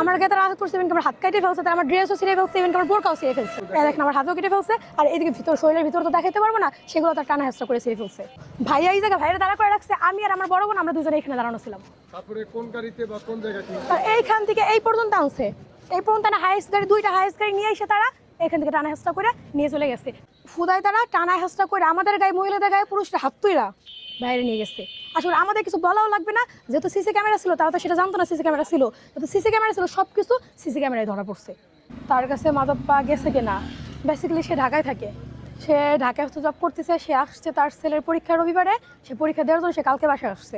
আমার গায়ে তারা আঘাত করছে, আমার হাত কেটে ফেলছে, তার আমার ড্রেসও ছিঁড়ে ফেলছে, আমার বোরকাও ছিঁড়ে ফেলছে। দেখেন আমার হাতও কেটে ফেলছে, আর এদিকে ভিতর শরীরের ভিতর তো দেখাইতে পারবো না, সেগুলো তার টানা হেঁচড়া করে ছিঁড়ে ফেলছে। ভাইয়া এই জায়গায় ভাইয়ের দাঁড়া করে রাখছে, আমি আর আমার বড় বোন আমরা দুজনে এখানে দাঁড়ানো ছিলাম। তারপরে কোন গাড়িতে বা কোন জায়গায়? এইখান থেকে এই পর্যন্ত আনছে, এই পর্যন্ত না হাইস্ট গাড়ি, দুইটা হাইস্ট গাড়ি নিয়ে এসে তারা এখান থেকে টানা হেঁচড়া করে নিয়ে চলে গেছে। ফুদায় তারা টানা হেঁচড়া করে আমাদের গায়ে, মহিলাদের গায়ে, পুরুষরা হাত তুইরা বাইরে নিয়ে গেছে। আসলে আমাদের কিছু বলাও লাগবে না, যেহেতু সিসি ক্যামেরা ছিল, তারা তো সেটা জানতো না সিসি ক্যামেরা ছিল। যেহেতু সিসি ক্যামেরা ছিল, সব কিছু সিসি ক্যামেরায় ধরা পড়ছে। তার কাছে মাদক পাওয়া গেছে কিনা, বেসিক্যালি সে ঢাকায় থাকে, সে ঢাকায় জব করতেছে, সে আসছে তার ছেলের পরীক্ষা রবিবারে, সে পরীক্ষা দেওয়ার জন্য সে কালকে বাসায় আসছে।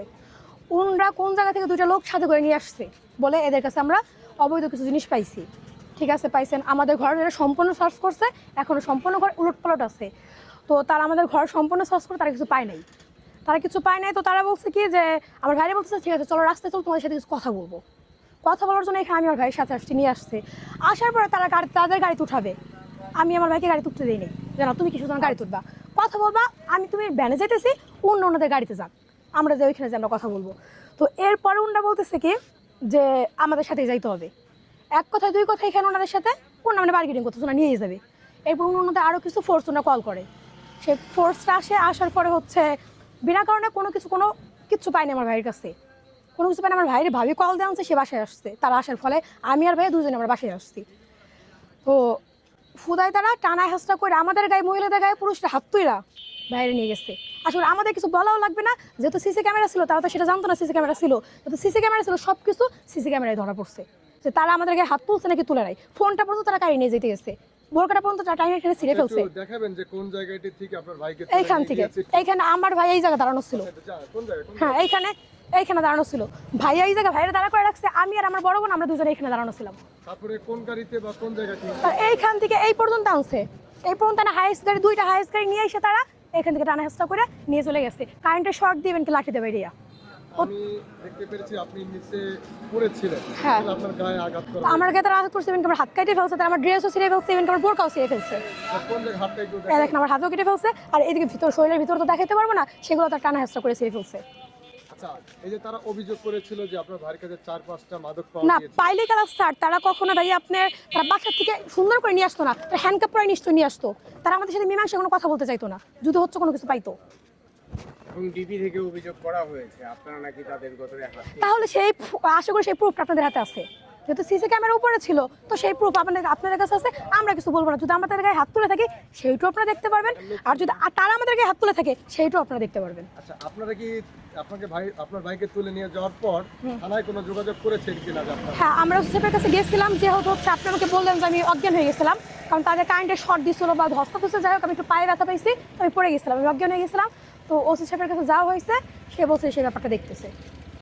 ওনরা কোন জায়গা থেকে দুইটা লোক সাথে করে নিয়ে আসছে, বলে এদের কাছে আমরা অবৈধ কিছু জিনিস পাইছি। ঠিক আছে, পাইছেন, আমাদের ঘর এরা সম্পূর্ণ সার্চ করছে, এখনও সম্পূর্ণ ঘর উলটপালট আছে। তো তারা আমাদের ঘর সম্পূর্ণ সার্চ করে তারা কিছু পায় নাই, তো তারা বলছে কি যে আমার ভাইরা বলতেছে ঠিক আছে চলো রাস্তায় চলো, তোমাদের সাথে কিছু কথা বলবো। কথা বলার জন্য এখানে আমি আমার ভাইয়ের সাথে আসছি, নিয়ে আসছে। আসার পরে তারা তাদের গাড়িতে উঠাবে, আমি আমার ভাইকে গাড়িতে উঠতে দিই নি, জানো তুমি কিছু তোমার গাড়িতে উঠবা, কথা বলবা, আমি তুমি ভ্যানে যেতেছি, অন্যদের গাড়িতে যান, আমরা যে ওইখানে যে আমরা কথা বলবো। তো এরপরে ওনারা বলতেছে কি যে আমাদের সাথে যাইতে হবে, এক কথায় দুই কথা এখানে ওনাদের সাথে মানে বার্গেনিং করতেছে, ওনারা নিয়ে যাবে। এরপর ওনাদের আরও কিছু ফোর্স ওনারা কল করে, সে ফোর্সটা আসার পরে হচ্ছে বিনা কারণে কোনো কিছু পাইনি আমার ভাইয়ের কাছে, কোনো কিছু পাইনি। আমার ভাইয়ের ভাবি কল দেওয়া আনছে, সে বাসায় আসছে, তারা আসার ফলে আমি আর ভাই দুজনে আমরা বাসায় আসছি। তো ফুদায় তারা টানা হেঁচড়া করে আমাদের গায়ে, মহিলাদের গায়ে, পুরুষরা হাত তুইরা বাইরে নিয়ে গেছে। আসলে আমাদের কিছু বলাও লাগবে না, যেহেতু সিসি ক্যামেরা ছিল, তারা তো সেটা জানতো না সিসি ক্যামেরা ছিল। যেহেতু সিসি ক্যামেরা ছিল, সব কিছু সিসি ক্যামেরায় ধরা পড়ছে, যে তারা আমাদের গায়ে হাত তুলছে নাকি তুলে নাই। ফোনটা পর্যন্ত তারা কাড়ি নিয়ে যেতে গেছে, বোরকাটা পর্যন্ত টাইমে এখানে ছিঁড়ে ফেলছে। দেখাবেন যে কোন জায়গাটি থেকে আপনার ভাইকে এইখান থেকে, এইখানে আমার ভাই এই জায়গা দাঁড়ানো ছিল, হ্যাঁ এইখানে দাঁড়ানো ছিল। ভাইয়া এই জায়গায় ভাইয়ের দাঁড়া করে রাখছে, আমি আর আমার বড় বোন আমরা দুজনে এখানে দাঁড়ানো ছিলাম। তারপরে কোন গাড়িতে বা কোন জায়গায়? এইখান থেকে এই পর্যন্ত আনছে, এই পর্যন্ত না হাইস্ট গাড়ি, দুইটা হাইস্ট গাড়ি নিয়ে এসে তারা এখান থেকে টানা হেঁচড়া করে নিয়ে চলে গেছে। কারেন্টের শর্ট দিবেন কি লাঠি দেবে এরিয়া। আমি দেখতে পেরেছি আপনি নিচে পড়েছিলেন, হ্যাঁ আপনার গায়ে আঘাত করা, আমার গায়ে তারা আঘাত করছে, আমার হাত কেটে ফেলছে, তার আমার ড্রেসও ছিঁড়ে ফেলছে, আমার বোরকাও ছিঁড়ে ফেলছে। কোন জায়গায় হাতটা একটু দেখেন আমার হাতও কেটে ফেলছে, আর এদিকে ভিতর শরীরের ভিতর তো দেখাইতে পারবো না, সেগুলো তার টানা হেঁচড়া করে ছিঁড়ে ফেলছে। আচ্ছা, এই যে তারা অভিযোগ করেছিল যে আপনার ভাইয়ের কাছে 4-5টা মাদক পাওয়া না গিয়েছে, পাইলে কারা স্যার, তারা কখনো ভাই আপনার তারা বাসার থেকে সুন্দর করে নিয়ে আসতো না, হ্যান্ডকাপ পরে নিশ্চয়ই নিয়ে আসতো, তারা আমাদের সাথে মীমাংসা কোনো কথা বলতে চাইতো না, যদি হচ্ছে কোনো কিছু পাইতো। এবং ডিবি থেকে অভিযোগ করা হয়েছে আপনারা নাকি তাদের গতরে হাত, তাহলে সেই আশা করি সেই প্রুফটা আপনাদের হাতে আছে, যেহেতু সিসি ক্যামেরা উপরে ছিল, তো সেই প্রুফ আপনাদের কাছে আছে, আমরা কিছু বলবো না। যদি আমাদের গায়ে হাত তুলে থাকি সেইটাও আপনারা দেখতে পারবেন, আর যদি তারা আমাদের গায়ে হাত তুলে থাকে সেইটাও আপনারা দেখতে পারবেন। আচ্ছা, আপনারা কি আপনার ভাইকে তুলে নিয়ে যাওয়ার পর থানায় কোনো যোগাযোগ করেছেন কিনা? হ্যাঁ, আমরা ওসিপের কাছে গেছিলাম, যেহেতু হচ্ছে আপনি আমাকে বললেন যে আমি অজ্ঞান হয়ে গেছিলাম, কারণ তাদের কারেন্টের শর্ট দিচ্ছিল বা ধস্তা খুঁজে, যাই হোক আমি একটু পায়ে ব্যথা পাইছি, তো আমি পড়ে গেছিলাম, আমি অজ্ঞান হয়ে গেছিলাম। তো ওসি সাহেবের কাছে যাওয়া হয়েছে, সে বলছে সেই ব্যাপারটা দেখতেছে।